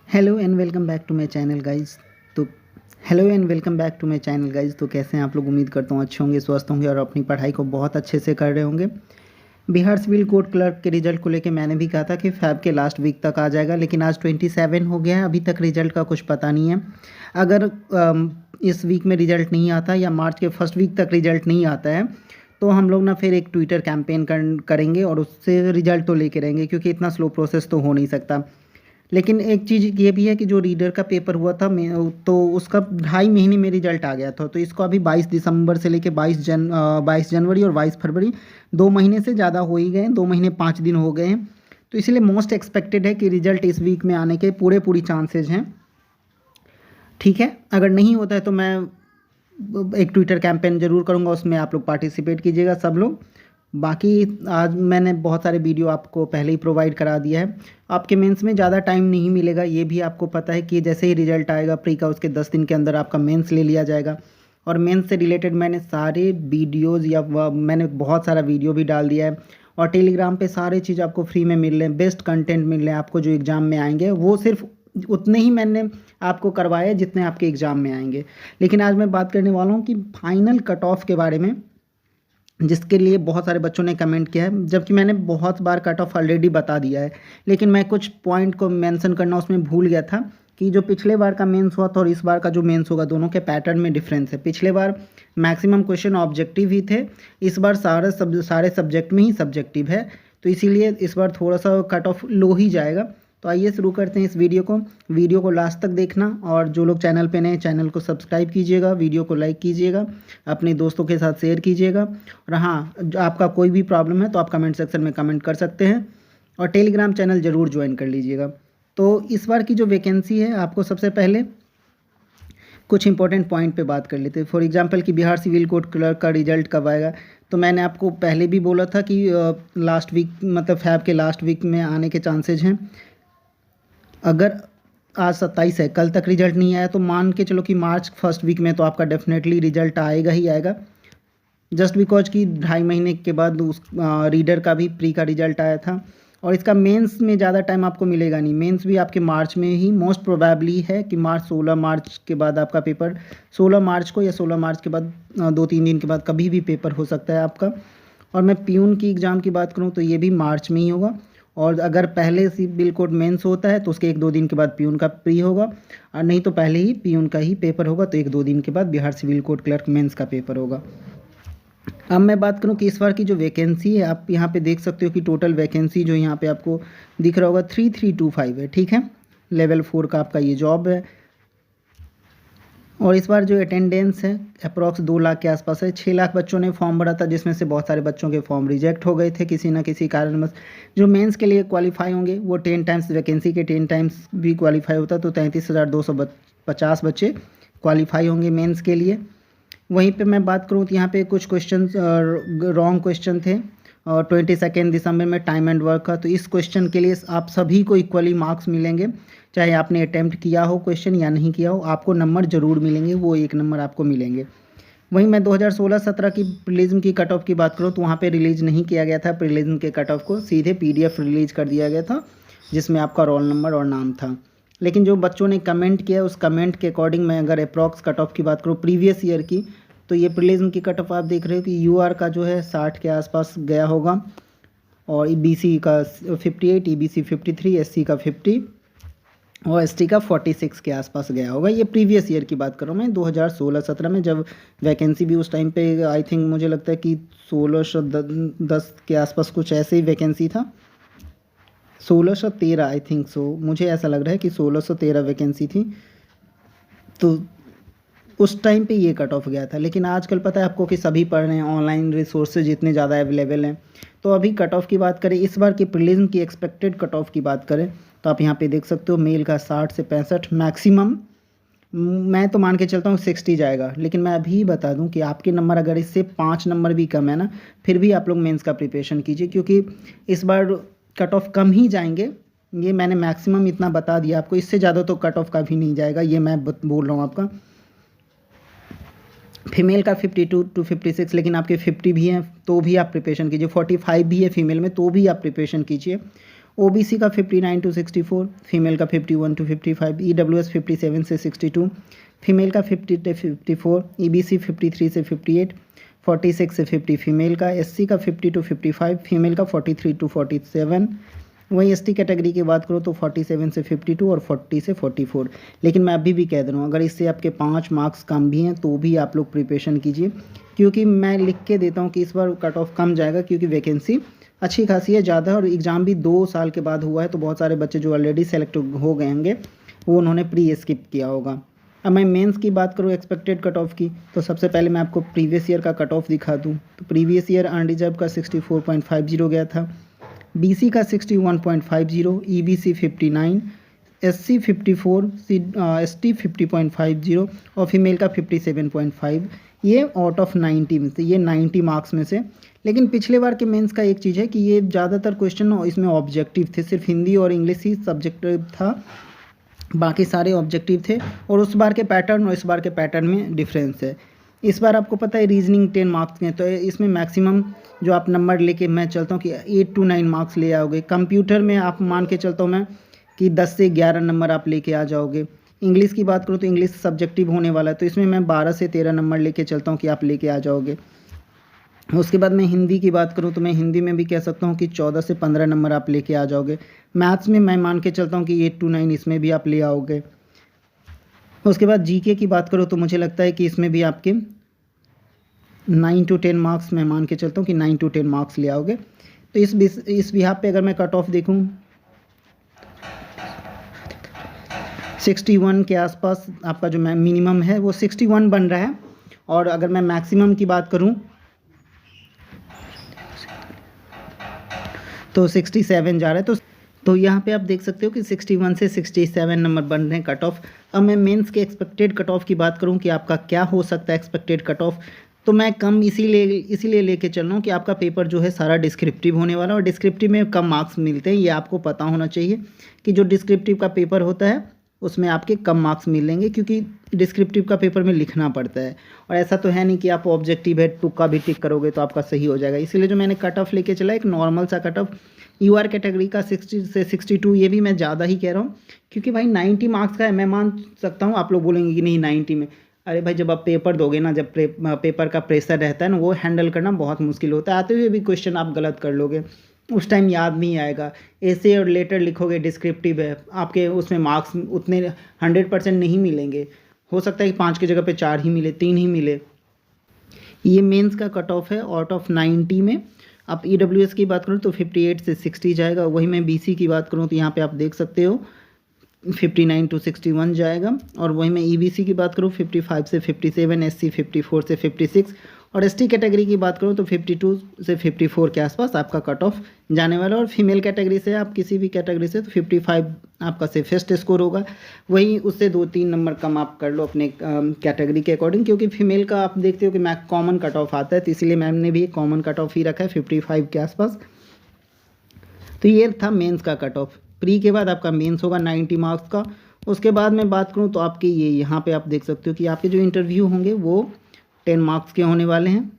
Hello and welcome back to my channel guys. तो hello and welcome back to my channel guys. तो कैसे हैं आप लोग? उम्मीद करता हूँ अच्छे होंगे, स्वस्थ होंगे और अपनी पढ़ाई को बहुत अच्छे से कर रहे होंगे। बिहार सिविल कोर्ट क्लर्क के रिजल्ट को लेकर मैंने भी कहा था कि फैब के लास्ट वीक तक आ जाएगा, लेकिन आज 27 हो गया है, अभी तक रिजल्ट का कुछ पता नहीं है। अगर इस वीक में रिजल्ट नहीं आता या मार्च के फर्स्ट वीक तक रिजल्ट नहीं आता है तो हम लोग ना फिर एक ट्विटर कैंपेन करेंगे और उससे रिजल्ट तो लेके रहेंगे, क्योंकि इतना स्लो प्रोसेस तो हो नहीं सकता। लेकिन एक चीज़ ये भी है कि जो रीडर का पेपर हुआ था तो उसका 2.5 महीने में रिजल्ट आ गया था। तो इसको अभी 22 दिसंबर से लेके 22 जनवरी और 22 फरवरी 2 महीने से ज़्यादा हो ही गए हैं, 2 महीने 5 दिन हो गए हैं। तो इसलिए मोस्ट एक्सपेक्टेड है कि रिजल्ट इस वीक में आने के पूरी चांसेज हैं। ठीक है, अगर नहीं होता है तो मैं एक ट्विटर कैंपेन ज़रूर करूँगा, उसमें आप लोग पार्टिसिपेट कीजिएगा सब लोग। बाकी आज मैंने बहुत सारे वीडियो आपको पहले ही प्रोवाइड करा दिया है। आपके मेंस में ज़्यादा टाइम नहीं मिलेगा, ये भी आपको पता है कि जैसे ही रिजल्ट आएगा प्री का उसके 10 दिन के अंदर आपका मेंस ले लिया जाएगा। और मेंस से रिलेटेड मैंने सारे वीडियोज़ मैंने बहुत सारा वीडियो भी डाल दिया है और टेलीग्राम पे सारे चीज़ आपको फ्री में मिल रहे हैं, बेस्ट कंटेंट मिल रहे हैं आपको। जो एग्ज़ाम में आएंगे वो सिर्फ उतने ही मैंने आपको करवाए जितने आपके एग्ज़ाम में आएंगे। लेकिन आज मैं बात करने वाला हूँ कि फाइनल कट ऑफ के बारे में, जिसके लिए बहुत सारे बच्चों ने कमेंट किया है, जबकि मैंने बहुत बार कट ऑफ ऑलरेडी बता दिया है। लेकिन मैं कुछ पॉइंट को मेंशन करना उसमें भूल गया था कि जो पिछले बार का मेंस हुआ था और इस बार का जो मेंस होगा, दोनों के पैटर्न में डिफरेंस है। पिछले बार मैक्सिमम क्वेश्चन ऑब्जेक्टिव ही थे, इस बार सारे सब्जेक्ट में ही सब्जेक्टिव है। तो इसीलिए इस बार थोड़ा सा कट ऑफ लो ही जाएगा। तो आइए शुरू करते हैं इस वीडियो को लास्ट तक देखना, और जो लोग चैनल पे नए चैनल को सब्सक्राइब कीजिएगा, वीडियो को लाइक कीजिएगा, अपने दोस्तों के साथ शेयर कीजिएगा। और हाँ, जो आपका कोई भी प्रॉब्लम है तो आप कमेंट सेक्शन में कमेंट कर सकते हैं और टेलीग्राम चैनल ज़रूर ज्वाइन कर लीजिएगा। तो इस बार की जो वैकेंसी है, आपको सबसे पहले कुछ इंपॉर्टेंट पॉइंट पे बात कर लेते हैं। फॉर एग्जांपल कि बिहार सिविल कोर्ट क्लर्क का रिजल्ट कब आएगा, तो मैंने आपको पहले भी बोला था कि लास्ट वीक मतलब फैब के लास्ट वीक में आने के चांसेज हैं। अगर आज 27 है, कल तक रिजल्ट नहीं आया तो मान के चलो कि मार्च फर्स्ट वीक में तो आपका डेफिनेटली रिजल्ट आएगा ही आएगा। जस्ट बिकॉज कि 2.5 महीने के बाद उस रीडर का भी प्री का रिजल्ट आया था। और इसका मेंस में ज़्यादा टाइम आपको मिलेगा नहीं, मेंस भी आपके मार्च में ही मोस्ट प्रोबेबली है कि 16 मार्च के बाद आपका पेपर, 16 मार्च को या 16 मार्च के बाद 2-3 दिन के बाद कभी भी पेपर हो सकता है आपका। और मैं प्यून की एग्ज़ाम की बात करूँ तो ये भी मार्च में ही होगा। और अगर पहले सिविल कोर्ट मेंस होता है तो उसके 1-2 दिन के बाद प्यून का प्री होगा, और नहीं तो पहले ही प्यून का ही पेपर होगा, तो 1-2 दिन के बाद Bihar civil court clerk mains का पेपर होगा। अब मैं बात करूं कि इस बार की जो वैकेंसी है, आप यहाँ पे देख सकते हो कि टोटल वैकेंसी जो यहाँ पे आपको दिख रहा होगा 3325 है। ठीक है, लेवल 4 का आपका ये जॉब है। और इस बार जो अटेंडेंस है अप्रॉक्स 2 लाख के आसपास है। 6 लाख बच्चों ने फॉर्म भरा था, जिसमें से बहुत सारे बच्चों के फॉर्म रिजेक्ट हो गए थे किसी ना किसी कारणवश। जो मेंस के लिए क्वालिफाई होंगे वो 10 टाइम्स वैकेंसी के 10 टाइम्स भी क्वालिफाई होता, तो 33,250 बच्चे क्वालिफाई होंगे मेंस के लिए। वहीं पे मैं बात करूँ तो यहाँ पे कुछ क्वेश्चन रॉन्ग क्वेश्चन थे, और 22 दिसंबर में टाइम एंड वर्क का, तो इस क्वेश्चन के लिए आप सभी को इक्वली मार्क्स मिलेंगे, चाहे आपने अटैम्प्ट किया हो क्वेश्चन या नहीं किया हो, आपको नंबर ज़रूर मिलेंगे, वो 1 नंबर आपको मिलेंगे। वहीं मैं 2016-17 की प्रीलिज्म की कट ऑफ की बात करूँ तो वहाँ पे रिलीज़ नहीं किया गया था प्रीलिज्म के कट ऑफ को, सीधे PDF रिलीज़ कर दिया गया था जिसमें आपका रोल नंबर और नाम था। लेकिन जो बच्चों ने कमेंट किया उस कमेंट के अकॉर्डिंग मैं अगर अप्रॉक्स कट ऑफ की बात करूँ प्रीवियस ईयर की, तो ये प्रीलिज्म की कट ऑफ आप देख रहे हो कि UR का जो है 60 के आसपास गया होगा, और BC का 58, EBC 53, SC का 50 और ST का 46 के आसपास गया होगा। ये प्रीवियस ईयर की बात कर रहा हूँ मैं, 2016-17 में, जब वैकेंसी भी उस टाइम पे आई थिंक मुझे लगता है कि 1610 के आसपास कुछ ऐसे ही वैकेंसी था, 1613 आई थिंक सो, मुझे ऐसा लग रहा है कि 1613 वैकेंसी थी। तो उस टाइम पे ये कट ऑफ गया था। लेकिन आजकल पता है आपको कि सभी पढ़ रहे हैं, ऑनलाइन रिसोर्सेज इतने ज़्यादा अवेलेबल हैं। तो अभी कट ऑफ की बात करें, इस बार की प्रीलिज्म की एक्सपेक्टेड कट ऑफ की बात करें तो आप यहाँ पे देख सकते हो मेल का 60 से 65 मैक्सिमम, मैं तो मान के चलता हूँ 60 जाएगा। लेकिन मैं अभी बता दूँ कि आपके नंबर अगर इससे 5 नंबर भी कम है ना, फिर भी आप लोग मेंस का प्रिपरेशन कीजिए, क्योंकि इस बार कट ऑफ कम ही जाएंगे। ये मैंने मैक्सिमम इतना बता दिया आपको, इससे ज़्यादा तो कट ऑफ का भी नहीं जाएगा, ये मैं बोल रहा हूँ आपका। फीमेल का 52 to 56, लेकिन आपके 50 भी हैं तो भी आप प्रिपरेशन कीजिए, 45 भी है फीमेल में तो भी आप प्रिपरेशन कीजिए। ओबीसी का 59 to 64, फीमेल का 51 to 55, ईडब्ल्यूएस 57 से 62, फीमेल का 50 से 54, ईबीसी 53 से 58, 46 से 50 फीमेल का, एससी का 50 to 55, फीमेल का 43 to 47। वहीं एसटी कैटेगरी की बात करो तो 47 से 52 और 40 से 44। लेकिन मैं अभी भी कह दे रहा हूँ, अगर इससे आपके 5 मार्क्स कम भी हैं तो भी आप लोग प्रिपरेशन कीजिए, क्योंकि मैं लिख के देता हूँ कि इस बार कट ऑफ कम जाएगा, क्योंकि वैकेंसी अच्छी खासी है, ज़्यादा है, और एग्ज़ाम भी 2 साल के बाद हुआ है, तो बहुत सारे बच्चे जो ऑलरेडी सेलेक्ट हो गए होंगे वो उन्होंने प्री स्किप किया होगा। अब मैं मेंस की बात करूँ एक्सपेक्टेड कट ऑफ की, तो सबसे पहले मैं आपको प्रीवियस ईयर का कट ऑफ दिखा दूँ। तो प्रीवियस ईयर अनरिजर्व का 64.50 गया था, बीसी का 61.50, ईबीसी 59, एससी 54, एसटी 50.50 और फीमेल का 57.5। ये आउट ऑफ 90 में से, ये 90 मार्क्स में से। लेकिन पिछले बार के मेंस का एक चीज़ है कि ये ज़्यादातर क्वेश्चन इसमें ऑब्जेक्टिव थे, सिर्फ हिंदी और इंग्लिश ही सब्जेक्टिव था, बाकी सारे ऑब्जेक्टिव थे। और उस बार के पैटर्न और इस बार के पैटर्न में डिफरेंस है। इस बार आपको पता है रीजनिंग 10 मार्क्स के हैं, तो इसमें मैक्सिमम जो आप नंबर लेके मैं चलता हूँ कि 8 to 9 मार्क्स ले आओगे। कंप्यूटर में आप मान के चलता हूँ मैं कि 10 से 11 नंबर आप लेके आ जाओगे। इंग्लिश की बात करूँ तो इंग्लिश सब्जेक्टिव होने वाला है, तो इसमें मैं 12 से 13 नंबर लेके चलता हूँ कि आप लेके आ जाओगे। उसके बाद मैं हिंदी की बात करूँ तो मैं हिंदी में भी कह सकता हूँ कि 14 से 15 नंबर आप लेके आ जाओगे। मैथ्स में मैं मान के चलता हूँ कि 8 to 9 इसमें भी आप ले आओगे। उसके बाद जीके की बात करो तो मुझे लगता है कि इसमें भी आपके 9 to 10 मार्क्स मैं मान के चलता हूँ कि 9 to 10 मार्क्स ले आओगे। तो इस बिहाफ पे अगर मैं कट ऑफ देखूँ 61 के आसपास आपका जो मिनिमम है वो 61 बन रहा है, और अगर मैं मैक्सिमम की बात करूँ तो 67 जा रहा है। तो यहाँ पे आप देख सकते हो कि 61 से 67 नंबर बन रहे हैं कट ऑफ। अब मैं मेंस के एक्सपेक्टेड कट ऑफ की बात करूँ कि आपका क्या हो सकता है एक्सपेक्टेड कट ऑफ, तो मैं कम इसीलिए लेके चल रहा हूँ कि आपका पेपर जो है सारा डिस्क्रिप्टिव होने वाला है, और डिस्क्रिप्टिव में कम मार्क्स मिलते हैं, ये आपको पता होना चाहिए कि जो डिस्क्रिप्टिव का पेपर होता है उसमें आपके कम मार्क्स मिलेंगे, क्योंकि डिस्क्रिप्टिव का पेपर में लिखना पड़ता है। और ऐसा तो है नहीं कि आप ऑब्जेक्टिव है तुक्का भी टिक करोगे तो आपका सही हो जाएगा। इसलिए जो मैंने कट ऑफ लेके चला एक नॉर्मल सा कट ऑफ, यूआर कैटेगरी का 60 से 62, ये भी मैं ज़्यादा ही कह रहा हूँ, क्योंकि भाई 90 मार्क्स का है। मैं मान सकता हूँ आप लोग बोलेंगे कि नहीं 90 में, अरे भाई जब आप पेपर दोगे ना, जब पेपर का प्रेशर रहता है ना, वो हैंडल करना बहुत मुश्किल होता है। आते हुए भी क्वेश्चन आप गलत कर लोगे, उस टाइम याद नहीं आएगा। ऐसे और लेटर लिखोगे, डिस्क्रिप्टिव है, आपके उसमें मार्क्स उतने 100% नहीं मिलेंगे। हो सकता है कि 5 की जगह पे 4 ही मिले, 3 ही मिले। ये मेंस का कट ऑफ है आउट ऑफ 90 में। आप ईडब्ल्यूएस की बात करूँ तो 58 से 60 जाएगा। वही मैं बीसी की बात करूँ तो यहाँ पे आप देख सकते हो 59 to 61 जाएगा। और वही मैं ईबीसी की बात करूँ 55 से 57, एससी 54 से 56, और एसटी कैटेगरी की बात करूँ तो 52 से 54 के आसपास आपका कट ऑफ जाने वाला है। और फीमेल कैटेगरी से आप किसी भी कैटेगरी से तो 55 आपका सेफेस्ट स्कोर होगा। वहीं उससे 2-3 नंबर कम आप कर लो अपने कैटेगरी के अकॉर्डिंग, क्योंकि फीमेल का आप देखते हो कि मैक कॉमन कट ऑफ आता है, तो इसलिए मैम ने भी कॉमन कट ऑफ ही रखा है 55 के आसपास। तो ये था मेंस का कट ऑफ। प्री के बाद आपका मेंस होगा 90 मार्क्स का। उसके बाद मैं बात करूँ तो आपके ये यहाँ पे आप देख सकते हो कि आपके जो इंटरव्यू होंगे वो 10 मार्क्स के होने वाले हैं।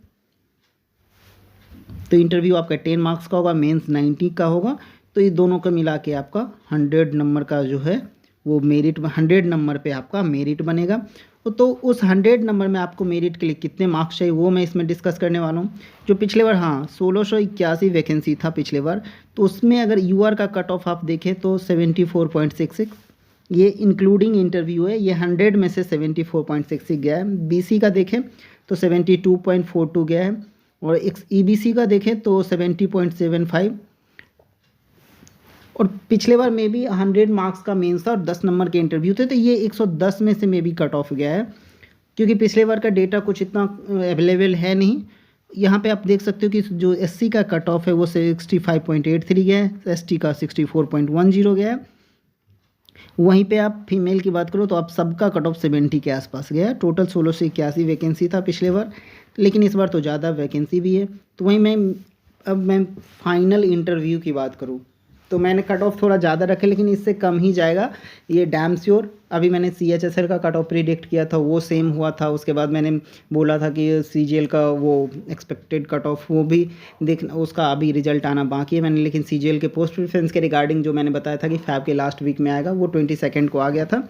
तो इंटरव्यू आपका 10 मार्क्स का होगा, मेंस 90 का होगा। तो ये दोनों को मिला के आपका 100 नंबर का जो है वो मेरिट, 100 नंबर पे आपका मेरिट बनेगा। तो उस 100 नंबर में आपको मेरिट के लिए कितने मार्क्स चाहिए वो मैं इसमें डिस्कस करने वाला हूँ। जो पिछले बार 1681 वैकेंसी था पिछले बार, तो उसमें अगर यूआर का कट ऑफ आप देखें तो 74.66, ये इंक्लूडिंग इंटरव्यू है। ये 100 में से 74.66 गया है। बीसी का देखें तो 72.42 गया है, और ईबीसी का देखें तो 70.75। और पिछले बार में भी 100 मार्क्स का मेंस था और 10 नंबर के इंटरव्यू थे, तो ये 110 में से में भी कट ऑफ गया है, क्योंकि पिछले बार का डेटा कुछ इतना अवेलेबल है नहीं। यहाँ पे आप देख सकते हो कि जो एससी का कट ऑफ है वो 65.83 गया है, एसटी का 64.10 गया है। वहीं पे आप फीमेल की बात करो तो आप सबका कट ऑफ 70 के आसपास गया है। टोटल 1681 वैकेंसी था पिछले बार, लेकिन इस बार तो ज़्यादा वैकेंसी भी है। तो वहीं मैं फाइनल इंटरव्यू की बात करूँ तो मैंने कट ऑफ थोड़ा ज़्यादा रखे, लेकिन इससे कम ही जाएगा ये डैम श्योर। अभी मैंने CHSL का कट ऑफ प्रिडिक्ट किया था, वो सेम हुआ था। उसके बाद मैंने बोला था कि CGL का वो एक्सपेक्टेड कट ऑफ, वो भी देखना, उसका अभी रिजल्ट आना बाकी है। मैंने लेकिन CGL के पोस्ट प्रेफरेंस के रिगार्डिंग जो मैंने बताया था कि फैब के लास्ट वीक में आएगा, वो 22 को आ गया था।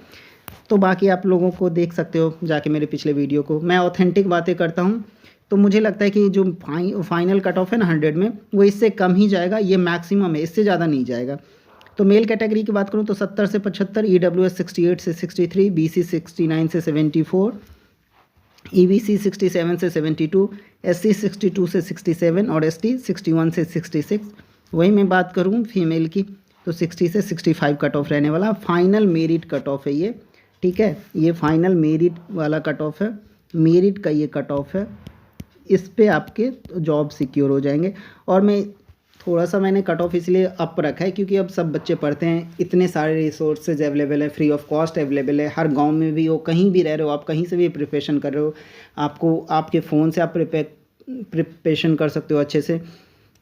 तो बाकी आप लोगों को देख सकते हो जाके मेरे पिछले वीडियो को। मैं ऑथेंटिक बातें करता हूँ, तो मुझे लगता है कि जो फाइनल कट ऑफ है ना 100 में, वो इससे कम ही जाएगा। ये मैक्सिमम है, इससे ज़्यादा नहीं जाएगा। तो मेल कैटेगरी की बात करूँ तो 70 से 75, EWS 68 से 63, BC 69 से 74, EBC 67 से 72, SC 62 से 67 और ST 61 से 66। वही मैं बात करूँ फीमेल की तो 60 से 65 कट ऑफ रहने वाला। फाइनल मेरिट कट ऑफ है ये, ठीक है। ये फाइनल मेरिट वाला कट ऑफ है, मेरिट का ये कट ऑफ है। इस पे आपके जॉब सिक्योर हो जाएंगे। और मैं थोड़ा सा मैंने कट ऑफ इसलिए अप रखा है क्योंकि अब सब बच्चे पढ़ते हैं, इतने सारे रिसोर्सेज अवेलेबल है, फ्री ऑफ कॉस्ट अवेलेबल है। हर गांव में भी हो, कहीं भी रह रहे हो आप, कहीं से भी प्रिपरेशन कर रहे हो, आपको आपके फ़ोन से आप प्रिपरेशन कर सकते हो अच्छे से।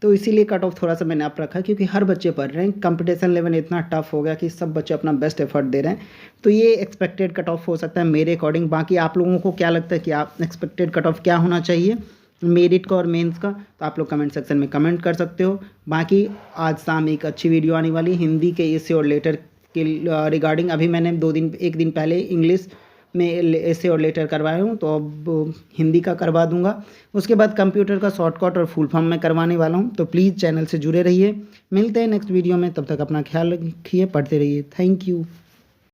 तो इसीलिए कट ऑफ थोड़ा सा मैंने अप रखा है क्योंकि हर बच्चे पढ़ रहे हैं। कंपटीशन लेवल इतना टफ हो गया कि सब बच्चे अपना बेस्ट एफर्ट दे रहे हैं। तो ये एक्सपेक्टेड कट ऑफ हो सकता है मेरे अकॉर्डिंग। बाकी आप लोगों को क्या लगता है कि आप एक्सपेक्टेड कट ऑफ क्या होना चाहिए मेरिट का और मेंस का, तो आप लोग कमेंट सेक्शन में कमेंट कर सकते हो। बाकी आज शाम एक अच्छी वीडियो आने वाली हिंदी के एसे और लेटर के रिगार्डिंग। अभी मैंने एक दिन पहले इंग्लिश में एसे और लेटर करवाया हूँ, तो अब हिंदी का करवा दूंगा। उसके बाद कंप्यूटर का शॉर्टकट और फुल फॉर्म में करवाने वाला हूँ। तो प्लीज़ चैनल से जुड़े रहिए। मिलते हैं नेक्स्ट वीडियो में, तब तक अपना ख्याल रखिए, पढ़ते रहिए। Thank you.